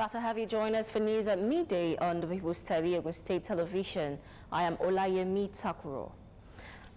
Glad to have you join us for news at midday on the People's TV, Ogun State Television. I am Olayemi Takuro.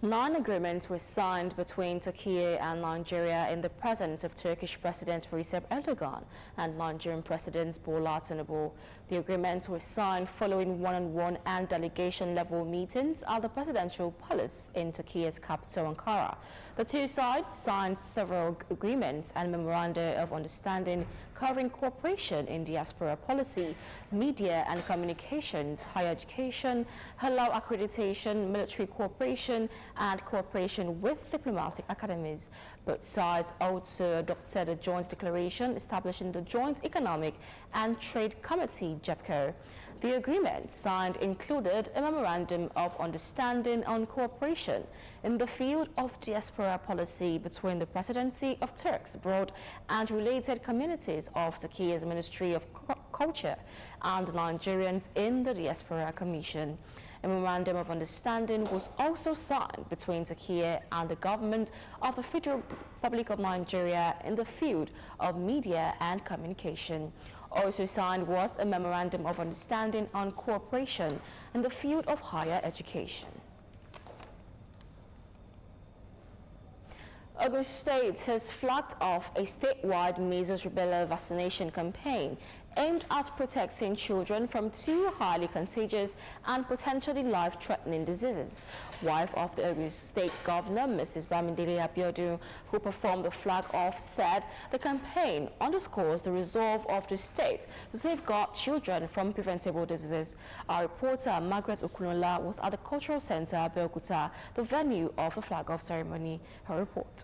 9 agreements were signed between Turkey and Nigeria in the presence of Turkish President Recep Erdogan and Nigerian President Bola Tinubu. The agreements were signed following one-on-one and delegation-level meetings at the presidential palace in Turkey's capital, Ankara. The two sides signed several agreements and memoranda of understanding covering cooperation in diaspora policy, media and communications, higher education, halal accreditation, military cooperation, and cooperation with diplomatic academies. Both sides also adopted a joint declaration establishing the Joint Economic and Trade Committee, JETCO. The agreement signed included a memorandum of understanding on cooperation in the field of diaspora policy between the Presidency of Turks Abroad and related communities of Turkey's Ministry of Culture and Nigerians in the Diaspora Commission. A memorandum of understanding was also signed between Turkey and the government of the Federal Republic of Nigeria in the field of media and communication. Also signed was a memorandum of understanding on cooperation in the field of higher education. Ogun State has flagged off a statewide measles rubella vaccination campaign aimed at protecting children from 2 highly contagious and potentially life-threatening diseases. Wife of the Ogun State Governor, Mrs. Bamidele Abiodun, who performed the flag-off, said the campaign underscores the resolve of the state to safeguard children from preventable diseases. Our reporter, Margaret Okunola, was at the Cultural Center, Abeokuta, the venue of the flag-off ceremony. Her report.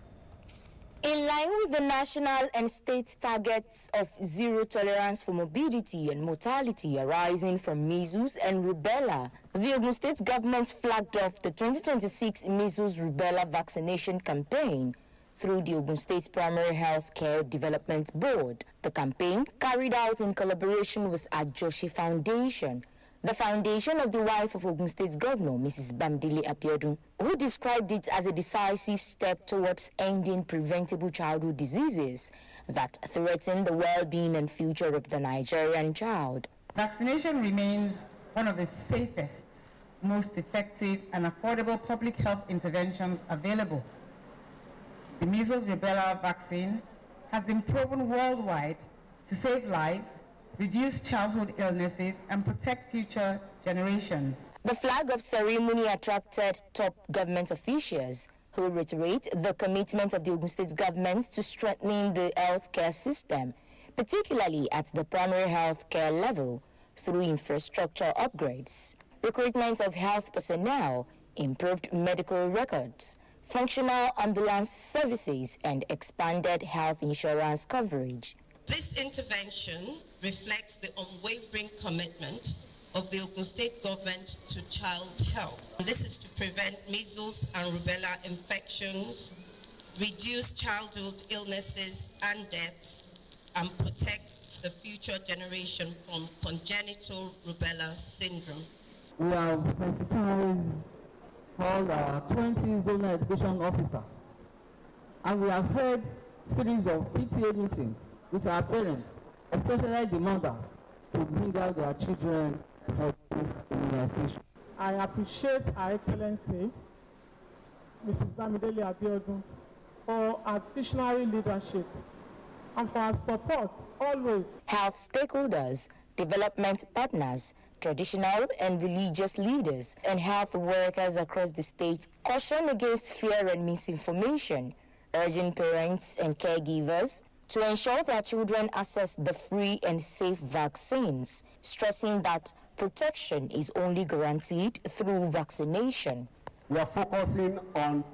In line with the national and state targets of zero tolerance for morbidity and mortality arising from measles and rubella, the Ogun State government flagged off the 2026 measles rubella vaccination campaign through the Ogun State Primary Health Care Development Board. The campaign, carried out in collaboration with Ajoshe Foundation, the foundation of the wife of Ogun State Governor, Mrs. Bamidele Abiodun, who described it as a decisive step towards ending preventable childhood diseases that threaten the well-being and future of the Nigerian child. Vaccination remains one of the safest, most effective and affordable public health interventions available. The measles rubella vaccine has been proven worldwide to save lives, reduce childhood illnesses, and protect future generations. The flag-off ceremony attracted top government officials who reiterate the commitment of the Ogun State government to strengthening the healthcare system, particularly at the primary health care level, through infrastructure upgrades, recruitment of health personnel, improved medical records, functional ambulance services, and expanded health insurance coverage. This intervention reflects the unwavering commitment of the Ogun State government to child health. This is to prevent measles and rubella infections, reduce childhood illnesses and deaths, and protect the future generation from congenital rubella syndrome. We have sensitized all our 20 zonal education officers, and we have held series of PTA meetings with our parents, especially the mothers, to bring out their children for this immunization. I appreciate Her Excellency, Mrs. Bamidele Abiodun, for her visionary leadership and for her support always. Health stakeholders, development partners, traditional and religious leaders, and health workers across the state caution against fear and misinformation, urging parents and caregivers to ensure that children access the free and safe vaccines, stressing that protection is only guaranteed through vaccination. We are focusing on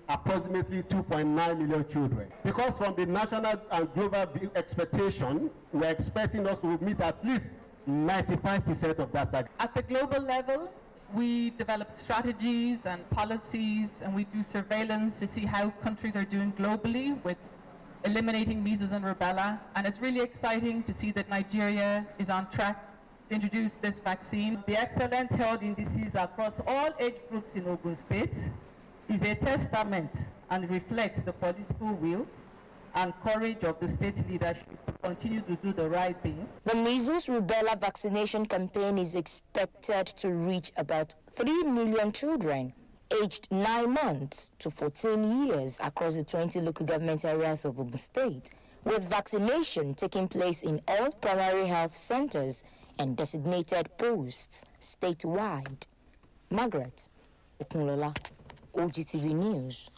approximately 2.9 million children. Because from the national and global expectation, we're expecting us to meet at least 95% of that target. At the global level, we develop strategies and policies, and we do surveillance to see how countries are doing globally with eliminating measles and rubella, and it's really exciting to see that Nigeria is on track to introduce this vaccine. The excellent health indices across all age groups in Ogun State is a testament and reflects the political will and courage of the state leadership to continue to do the right thing. The measles rubella vaccination campaign is expected to reach about 3 million children aged 9 months to 14 years across the 20 local government areas of Ogun State, with vaccination taking place in all primary health centers and designated posts statewide. Margaret Okunlola, OGTV News.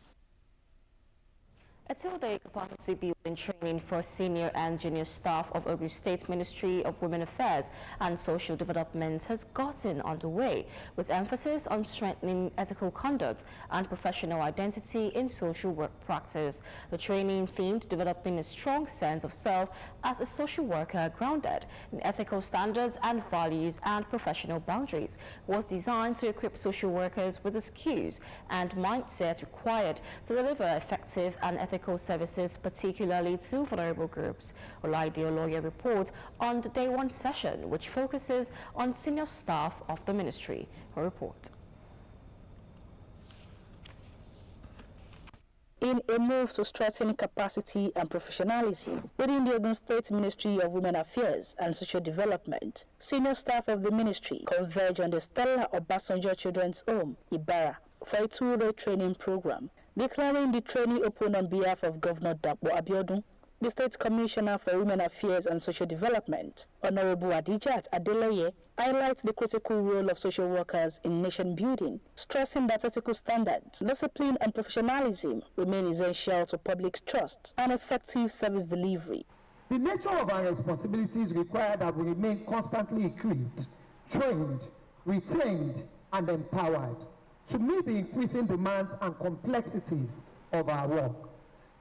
A two-day capacity building training for senior and junior staff of Ogun State Ministry of Women Affairs and Social Development has gotten underway, with emphasis on strengthening ethical conduct and professional identity in social work practice. The training themed developing a strong sense of self as a social worker grounded in ethical standards and values and professional boundaries was designed to equip social workers with the skills and mindset required to deliver effective and ethical services, particularly to vulnerable groups. Olaide Oloye report on the day one session, which focuses on senior staff of the ministry. Her report. In a move to strengthen capacity and professionalism within the Ogun State Ministry of Women Affairs and Social Development, senior staff of the ministry converge on the Stella Obasanjo Children's Home, Ibarra, for a two-day training program. Declaring the training open on behalf of Governor Dapo Abiodun, the State Commissioner for Women Affairs and Social Development, Honorable Adijat Adeleye, highlights the critical role of social workers in nation building, stressing that ethical standards, discipline and professionalism remain essential to public trust and effective service delivery. The nature of our responsibilities require that we remain constantly equipped, trained, retained, and empowered to meet the increasing demands and complexities of our work.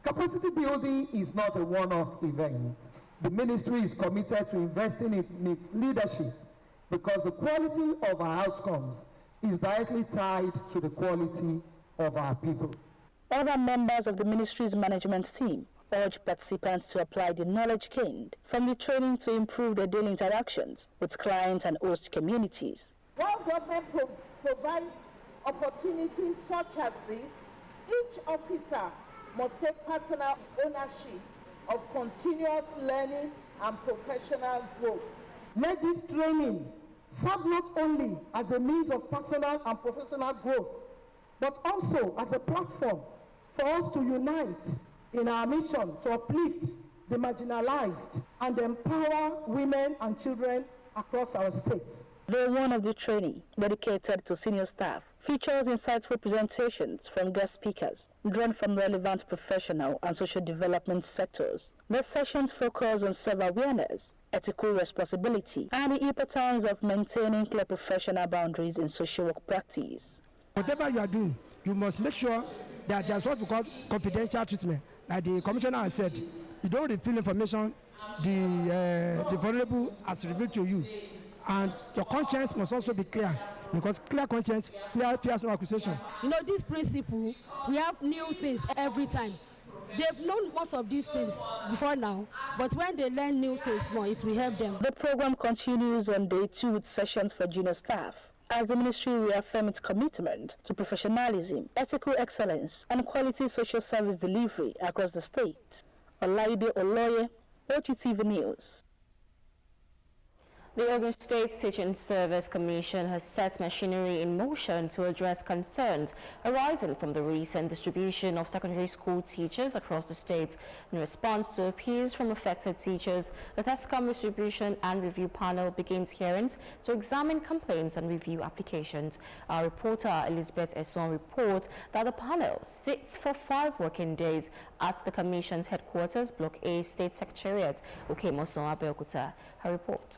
Capacity building is not a one-off event. The ministry is committed to investing in its leadership because the quality of our outcomes is directly tied to the quality of our people. Other members of the ministry's management team urge participants to apply the knowledge gained from the training to improve their daily interactions with client and host communities. While government provides opportunities such as this, each officer must take personal ownership of continuous learning and professional growth. Let this training serve not only as a means of personal and professional growth, but also as a platform for us to unite in our mission to uplift the marginalized and empower women and children across our state. Day one of the training, dedicated to senior staff, features insightful presentations from guest speakers drawn from relevant professional and social development sectors. The sessions focus on self-awareness, ethical responsibility, and the importance of maintaining clear professional boundaries in social work practice. Whatever you are doing, you must make sure that there's what we call confidential treatment. Like the commissioner has said, you don't reveal information the vulnerable has revealed to you. And your conscience must also be clear, because clear conscience fears no accusation. You know, this principle, we have new things every time. They've known most of these things before now, but when they learn new things more, it will help them. The program continues on day 2 with sessions for junior staff, as the ministry reaffirms its commitment to professionalism, ethical excellence, and quality social service delivery across the state. Olaide Oloye, OGTV News. The Ogun State Teaching Service Commission has set machinery in motion to address concerns arising from the recent distribution of secondary school teachers across the state. In response to appeals from affected teachers, the TESCOM Distribution and Review Panel begins hearings to examine complaints and review applications. Our reporter Elizabeth Esson reports that the panel sits for 5 working days at the Commission's headquarters, Block A, State Secretariat, Okemoson, Abeokuta. Her report.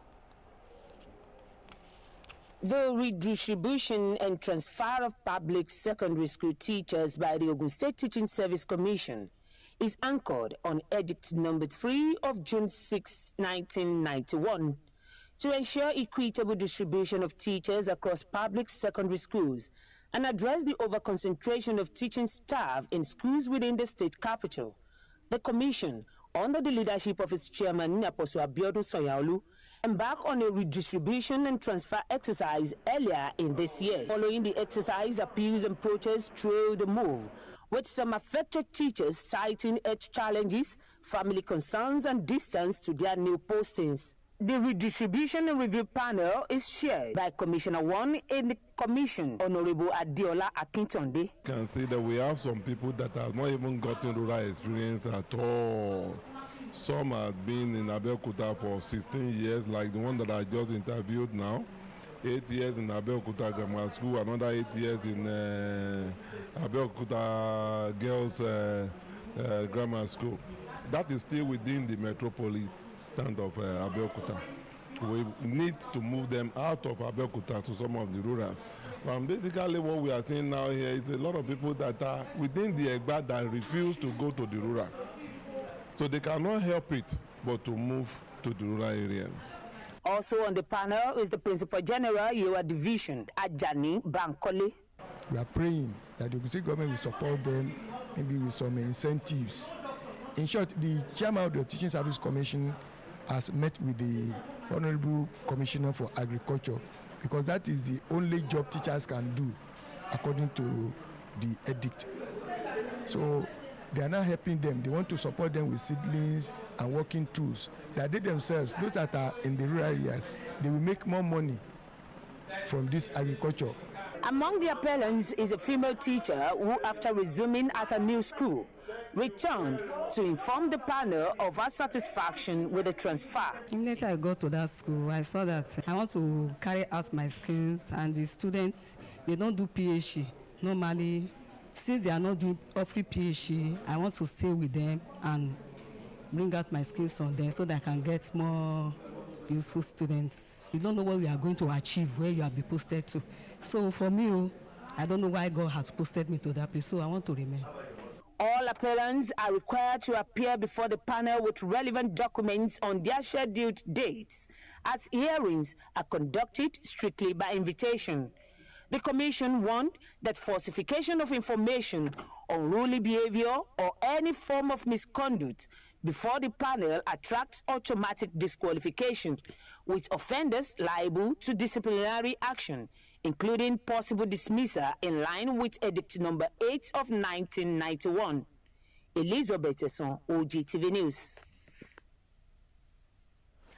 The redistribution and transfer of public secondary school teachers by the Ogun State Teaching Service Commission is anchored on Edict Number 3 of June 6, 1991, to ensure equitable distribution of teachers across public secondary schools and address the overconcentration of teaching staff in schools within the state capital. The Commission, under the leadership of its chairman, Apostle Abiodun Sanyaolu, embarked on a redistribution and transfer exercise earlier in this year. Following the exercise, appeals and protests trailed the move, with some affected teachers citing health challenges family concerns and distance to their new postings. The redistribution and review panel is chaired by Commissioner 1 in the Commission, Honorable Adiola Akintonde. You can see that we have some people that have not even gotten rural experience at all. Some have been in Abeokuta for 16 years, like the one that I just interviewed now. 8 years in Abeokuta Grammar School, another 8 years in Abeokuta Girls Grammar School. That is still within the metropolitan of Abeokuta. We need to move them out of Abeokuta to some of the rurals. But basically what we are seeing now here is a lot of people that are within the Egba that refuse to go to the rural. So they cannot help it but to move to the rural areas. Also on the panel is the Principal General, Yewa Division, Ajani Bankole. We are praying that the State government will support them, maybe with some incentives. In short, the chairman of the Teaching Service Commission has met with the Honorable Commissioner for Agriculture, because that is the only job teachers can do according to the edict. So they are now helping them. They want to support them with seedlings and working tools, that they themselves, those that are in the rural areas, they will make more money from this agriculture. Among the appellants is a female teacher who, after resuming at a new school, returned to inform the panel of her satisfaction with the transfer. Immediately I got to that school, I saw that I want to carry out my skills, and the students, they don't do PhD normally. Since they are not doing offering PhD, I want to stay with them and bring out my skills on them so that I can get more useful students. You don't know what we are going to achieve where you have been posted to. So for me, I don't know why God has posted me to that place, so I want to remain. All appellants are required to appear before the panel with relevant documents on their scheduled dates, as hearings are conducted strictly by invitation. The Commission warned that falsification of information, unruly behavior, or any form of misconduct before the panel attracts automatic disqualification, with offenders liable to disciplinary action, including possible dismissal in line with Edict Number 8 of 1991. Elizabeth Esson, OGTV News.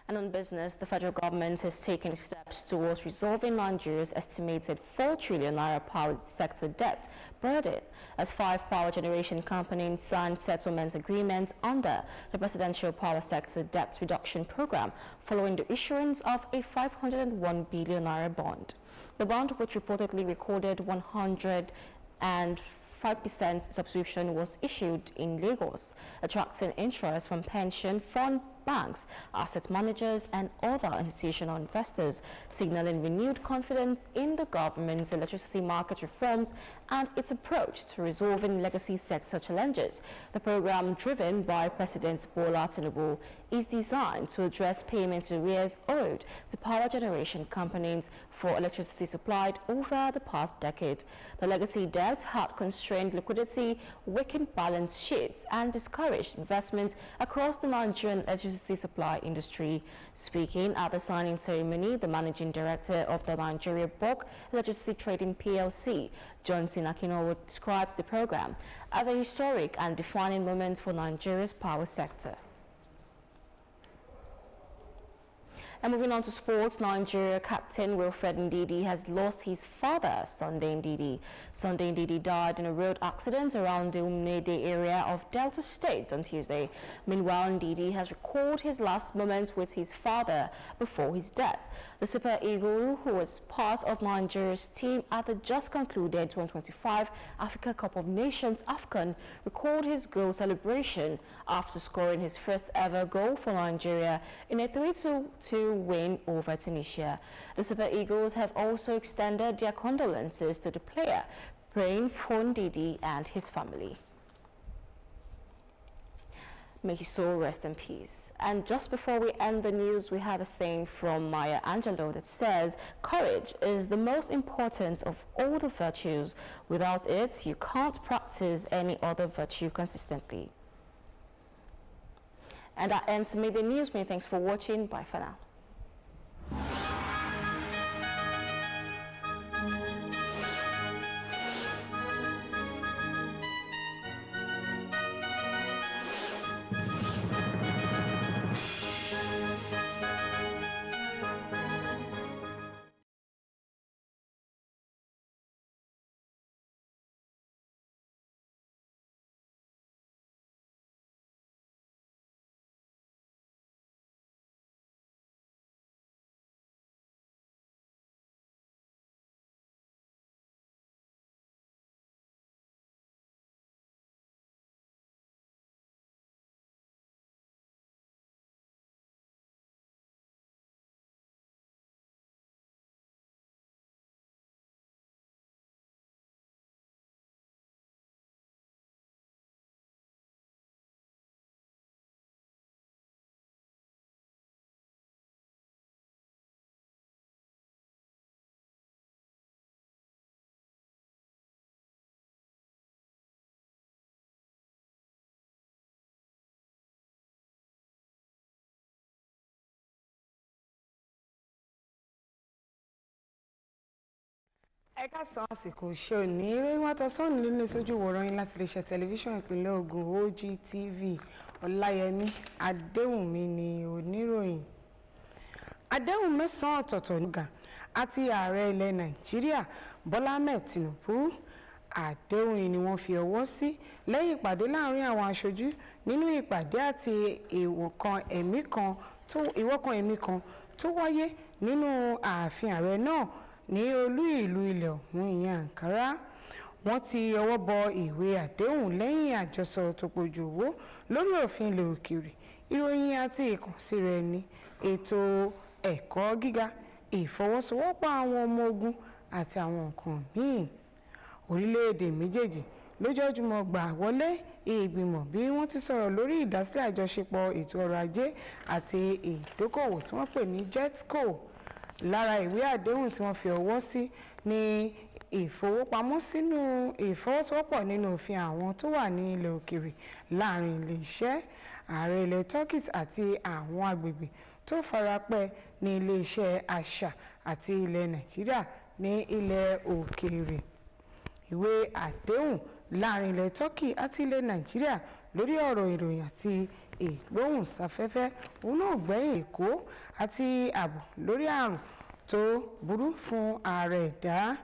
And on business, the federal government has taken steps towards resolving Nigeria's estimated 4 trillion naira power sector debt burden, as 5 power generation companies signed settlement agreements under the Presidential Power Sector Debt Reduction Program following the issuance of a 501 billion naira bond. The bond, which reportedly recorded 105% subscription, was issued in Lagos, attracting interest from pension fund, banks, asset managers, and other institutional investors, signaling renewed confidence in the government's electricity market reforms and its approach to resolving legacy sector challenges. The program, driven by President Bola Tinubu, is designed to address payment arrears owed to power generation companies for electricity supplied over the past decade. The legacy debt had constrained liquidity, weakened balance sheets, and discouraged investment across the Nigerian electricity supply industry. Speaking at the signing ceremony, the managing director of the Nigeria Bulk Electricity Trading PLC, Johnson Akinowo, describes the program as a historic and defining moment for Nigeria's power sector. And moving on to sports, Nigeria captain Wilfred Ndidi has lost his father, Sunday Ndidi. Sunday Ndidi died in a road accident around the Umnede area of Delta State on Tuesday. Meanwhile, Ndidi has recalled his last moments with his father before his death. The Super Eagle, who was part of Nigeria's team at the just concluded 2025 Africa Cup of Nations AFCON, recalled his goal celebration after scoring his first ever goal for Nigeria in a 3-2 win over Tunisia. The Super Eagles have also extended their condolences to the player, praying for Ndidi and his family. May his soul rest in peace. And just before we end the news, we have a saying from Maya Angelou that says, "Courage is the most important of all the virtues. Without it, you can't practice any other virtue consistently." And that ends Media News. Many thanks for watching. Bye for now. ẹ káàsán àsìkò ṣe òní ìròyìn wá tọ́ sọ́ọ̀nù nínú ìṣojú ìwòran yín láti lè ṣe tẹlifíṣàn ìpínlẹ̀ Ògùn OGTV Ọláyẹmí Adéwùnmí ni oníròyìn. Àdéhùn mẹ́sàn-án ọ̀tọ̀ọ̀tọ̀ nígbà àti ààrẹ ilẹ̀ Nàìjíríà Bọ́lá Ahmed Tinubu. Àdéhùn yìí ni wọ́n fi ọwọ́ sí lẹ́yìn ìpàdé láàrin àwọn aṣojú nínú ìpàdé àti ìwọ̀kan ẹ̀mí kan tó wáyé nínú ààfin ààrẹ náà ní olú ìlú ilẹ̀ ọ̀hún ìyẹn Ankara. Wọ́n ti ọwọ́ bọ ìwé àdéhùn lẹ́yìn àjọsọ tó pọ̀jù owó lórí òfin ilẹ̀ òkèèrè, ìròyìn àti ìkànsíra ẹni, ètò ẹ̀kọ́ gíga, ìfọwọ́sowọ́pọ̀ àwọn ọmọ ogun àti àwọn nǹkan míì. Orílẹ̀-èdè méjèèjì lójoojúmọ́ gbà wọlé ìgbìmọ̀ bí wọ́n ti sọ̀rọ̀ lórí ìdásílẹ̀ àjọṣepọ̀ ètò ọrọ̀ ajé àti ìdókòwò tí wọ́n pè ní JETCO. Lára ìwé àdéhùn tí wọ́n fi ọwọ́ sí ní ìfọwọ́sowọ́pọ̀ nínú òfin àwọn tó wà ní ilẹ̀ òkèèrè láàrin ilé iṣẹ́, ààrẹ ilẹ̀ Turkey àti àwọn agbègbè tó farapẹ́ ní ilé iṣẹ́ àṣà àti ilẹ̀ Nàìjíríà ní ilẹ̀ òkèèrè. Ìwé àdéhùn láàrin ilẹ̀ Turkey àti ilẹ̀ Nàìjíríà lórí ọ̀rọ̀ ìròyìn àti ìgbóhùnsáfẹ́fẹ́ òun náà gbẹ̀yìn Èkó àti ààbò lórí àrùn tó burú fún ààrẹ ẹ̀dá.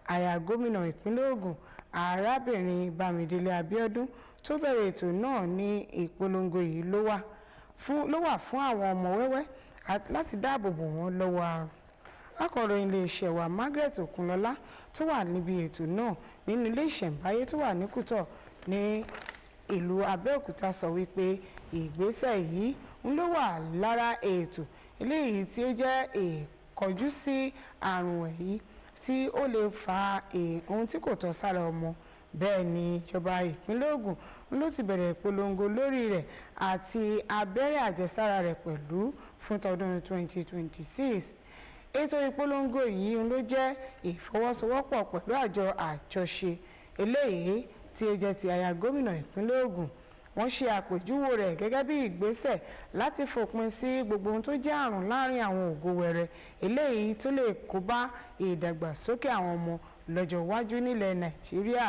Aya gómìnà ìpínlẹ̀ Ògùn arábìnrin Bámidélé Abíọ́dún tó bẹ̀rẹ̀ ètò náà ní ìpolongo yìí ló wà fún àwọn ọmọ wẹ́wẹ́ láti dáàbò bò wọ́n lọ́wọ́ àrùn. Akọ̀ròyìn iléeṣẹ́ wa Margaret Okunlọ́lá tó wà níbi ètò náà nínú ilé ìṣẹ̀ǹbáyé tó wà ní Kútọ̀ ní ìlú Abẹ́òkúta sọ wípé ìgbésẹ̀ yìí ń ló wà lára ètò eléyìí tí ó jẹ́ ìkọjú sí àrùn èyí tí ó lè fa ohun tí kò tọ́ sára ọmọ. Bẹ́ẹ̀ ni ìjọba ìpínlẹ̀ Ògùn ló ti bẹ̀rẹ̀ ìpolongo lórí rẹ̀ àti abẹ́rẹ́ àjẹsára rẹ̀ pẹ̀lú fún tọdún 2026. Ètò ìpolongo yìí ló jẹ́ ìfọwọ́sowọ́pọ̀ pẹ̀lú àjọṣe eléyìí tí ó jẹ́ ti aya gómìnà ìpínlẹ̀ Ògùn. Wọ́n ṣe àpèjúwe rẹ̀ gẹ́gẹ́ bí ìgbésẹ̀ láti fòpin sí gbogbo ohun tó jẹ́ àrùn láàrin àwọn ògo wẹrẹ eléyìí tó lè kó bá ìdàgbàsókè àwọn ọmọ lọ́jọ́ iwájú nílẹ̀ Nàìjíríà.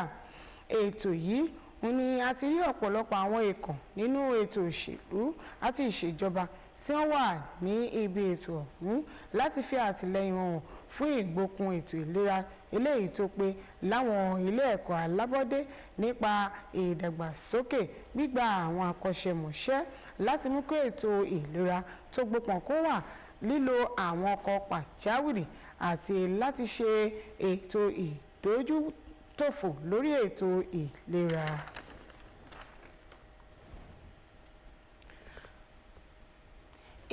Ètò yìí ni a ti rí ọ̀pọ̀lọpọ̀ àwọn èèkàn nínú ètò òṣèlú àti ìṣèjọba tí wọ́n wà ní ibi ètò ọ̀hún láti fi àtìlẹ́yìn hàn fún ìgbókun ètò ìlera eléyìí tó pé láwọn ilé ẹ̀kọ́ alábọ́dé nípa ìdàgbàsókè gbígba àwọn akọ́ṣẹ́mọṣẹ́ láti mú kí ètò ìlera tó gbópọn kó wà, lílo àwọn ọkọ̀ pàjáwìrì àti láti ṣe ètò ìdójútòfò lórí ètò ìlera.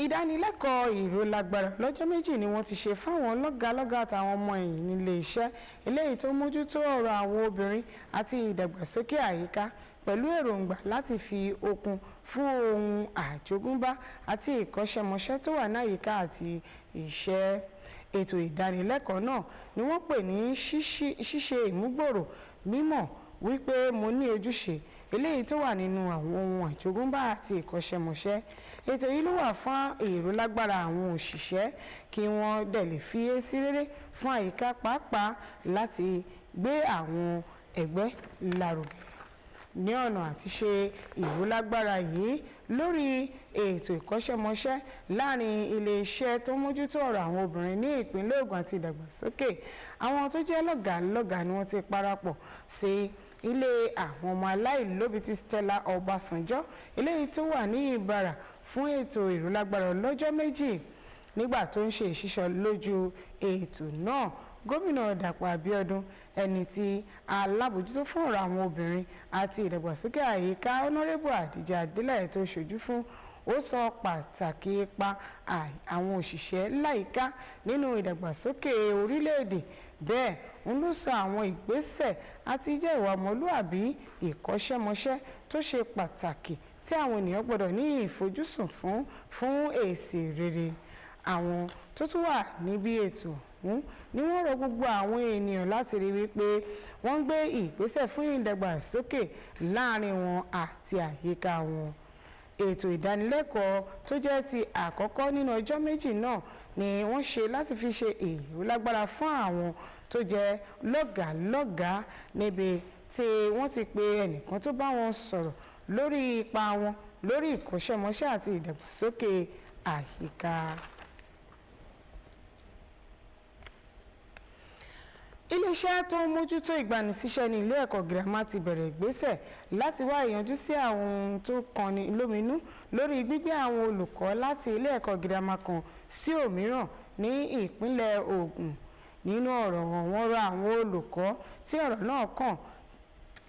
Ìdánilẹ́kọ̀ọ́ ìrólágbára lọ́jọ́ méjì ni wọ́n ti ṣe fáwọn lọ́gàálọ́gàá àtàwọn ọmọ ẹ̀yìn nílé iṣẹ́ eléyìí tó mójútó ọ̀rọ̀ àwọn obìnrin àti ìdàgbàsókè àyíká pẹ̀lú èròǹgbà láti fi okun fún ohun àjogúnbá àti ìkọ́ṣẹ́mọṣẹ́ tó wà náyìíká àti iṣẹ́. Ètò ìdánilẹ́kọ̀ọ́ náà ni wọ́n pè ní ṣíṣe ìmúgbòòrò mímọ̀ wípé mo ní ojúṣe eléyìí tó wà nínú àwọn ohun àjogúnbá àti ìkọ́ṣẹ́mọṣẹ́. Ètò yìí ló wà fún ìrólágbára àwọn òṣìṣẹ́ kí wọ́n dẹ̀ lè fi èsì rere fún àyíká pàápàá láti gbé àwọn ẹgbẹ́ lárugẹ. Ní ọ̀nà àti ṣe ìrólágbára yìí lórí ètò ìkọ́ṣẹ́mọṣẹ́ láàrin ilé-iṣẹ́ tó mójútó ọ̀rọ̀ àwọn obìnrin ní ìpínlẹ̀ Ògùn àti ìdàgbàsókè, àwọn tó jẹ́ lọ́gàálọ́gàá ni wọ́n ti parapọ̀ sí ilé àwọn ọmọ aláìlóbi ti Stella Ọbásanjọ́ eléyìí tó wà ní Ìbàrà fún ètò ìrólágbára lọ́jọ́ méjì. Nígbà tó ń ṣe ìṣísọ lójú ètò náà, gómìnà Dàpọ̀ Abíọ́dún, ẹni tí alábòjútó fún ọ̀rọ̀ àwọn obìnrin àti ìdàgbàsókè àyíká Honorable Adija Adélẹ́yẹ tó ṣojú fún, ó sọ pàtàkì ipa àwọn òṣìṣẹ́ láyìíká nínú ìdàgbàsókè orílẹ̀-èdè. Bẹ́ẹ̀ ń ló sọ àwọn ìgbésẹ̀ àti jẹ́ ìwà ọmọlúàbí ìkọ́ṣẹ́mọṣẹ́ tó ṣe pàtàkì tí àwọn ènìyàn gbọ́dọ̀ ní ìfojúsùn fún èsì rere. Àwọn tó tún wà níbi ètò ọ̀hún ni wọ́n rọ gbogbo àwọn ènìyàn láti rí wípé wọ́n gbé ìgbésẹ̀ fún ìdàgbàsókè láàrin wọn àti àyíká wọn. Ètò ìdánilẹ́kọ̀ọ́ tó jẹ́ ti àkọ́kọ́ nínú ọjọ́ méjì náà ni wọ́n ṣe láti fi ṣe ìrólágbára fún àwọn tó jẹ́ lọ́gàálọ́gàá níbi tí wọ́n ti pe ẹnìkan tó bá wọn sọ̀rọ̀ lórí ipa wọn lórí ìkọ́ṣẹ́mọṣẹ́ àti ìdàgbàsókè àyíká. Iléeṣẹ́ tó ń mójútó ìgbanisíṣẹ́ ní ilé ẹ̀kọ́ girama ti bẹ̀rẹ̀ ìgbésẹ̀ láti wá ìyanjú sí àwọn ohun tó kọni lóminú lórí gbígbé àwọn olùkọ́ láti ilé ẹ̀kọ́ girama kan sí òmíràn ní ìpínlẹ̀ Ògùn. Nínú ọ̀rọ̀ wọn rọ àwọn olùkọ́ tí ọ̀rọ̀ náà kàn.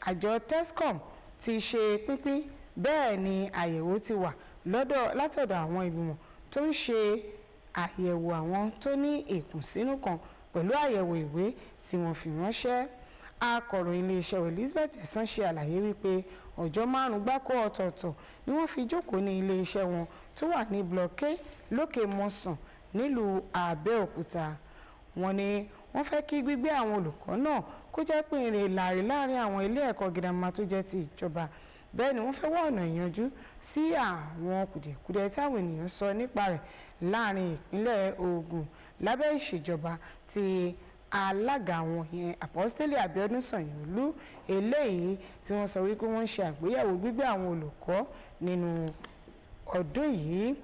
Àjọ TESCOM ti ṣe pínpín bẹ́ẹ̀ ni àyẹ̀wò ti wà látọ̀dọ̀ àwọn ìgbìmọ̀ tó ń ṣe àyẹ̀wò àwọn tó ní ìkùnsínú kan pẹ̀lú àyẹ̀wò ìwé tí wọ́n fi ránṣẹ́. Akọ̀ròyìn iléeṣẹ́ Elizabeth Ẹ̀sán ṣe àlàyé wípé ọjọ́ 5 gbáko ọ̀tọ̀ọ̀tọ̀ ni wọ́n fi jókòó ní iléeṣẹ́ wọn tó wà ní blọọkì lókè mọ́sàn nílùú Àbẹ́òkúta. Wọ́n ní wọ́n fẹ́ kí gbígbé àwọn olùkọ́ náà kó jẹ́ pé ìrìn ìlàrí láàrin àwọn ilé ẹ̀kọ́ girama tó jẹ́ ti ìjọba. Bẹ́ẹ̀ ni wọ́n fẹ́ wá ọ̀nà ìyanjú sí àwọn kùdìẹ̀kudiẹ táwọn ènìyàn sọ nípa rẹ̀ láàrin ìpínlẹ̀ Ògùn lábẹ́ ìṣèjọba ti alága wọn yẹn Àpọ́stélì Abíọ́dún Sànyìnolú, eléyìí tí wọ́n sọ wípé wọ́n ń ṣe àgbéyẹ̀wò gbígbé àwọn olùkọ́ nínú ọdún yìí.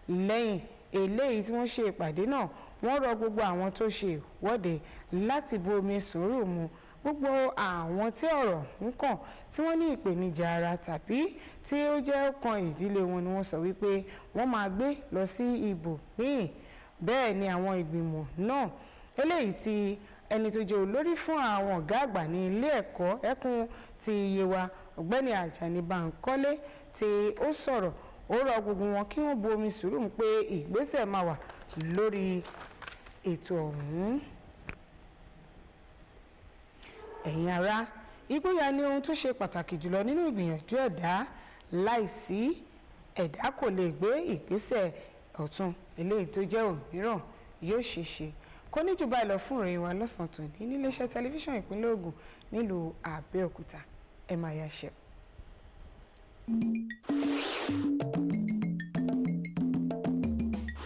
Lẹ́yìn eléyìí tí wọ́n ṣe ìpàdé náà, wọ́n rọ gbogbo àwọn tó ṣe ìwọ́de láti bu omi sùúrù mu. Gbogbo àwọn tí ọ̀rọ̀ ń kàn tí wọ́n ní ìpèníjà ara tàbí tí ó jẹ́ kan ìdílé wọn ni wọ́n sọ wípé wọ́n máa gbé lọ sí ibòmíì. Bẹ́ẹ̀ ni àwọn ìgbìmọ̀ náà eléyìí tí ẹni tó jẹ́ olórí fún àwọn ọ̀gá àgbà ní ilé ẹ̀kọ́ ẹkùn ti Yewa Ọ̀gbẹ́ni Àjàní Bánkọ́lé tí ó sọ̀rọ̀, ó rọ gbogbo wọn kí wọ́n bu omi sùúrù mu pé ìgbésẹ̀ máa wà lórí ètò ọ̀hún. Ẹ̀yin ará, ìgboyà ni ohun tó ṣe pàtàkì jùlọ nínú ìgbìyànjú ẹ̀dá. Láìsí ẹ̀dá kò lè gbé ìgbésẹ̀ ọ̀tun eléyìí tó jẹ́ òmíràn yóò ṣe ṣe. Kò ní jù báyìí lọ fún ìròyìn wa lọ́sàn-án tòní níléeṣẹ́ tẹlifíṣàn ìpínlẹ̀ Ògùn nílùú Àbẹ́òkúta. Ẹ máa yáṣẹ́.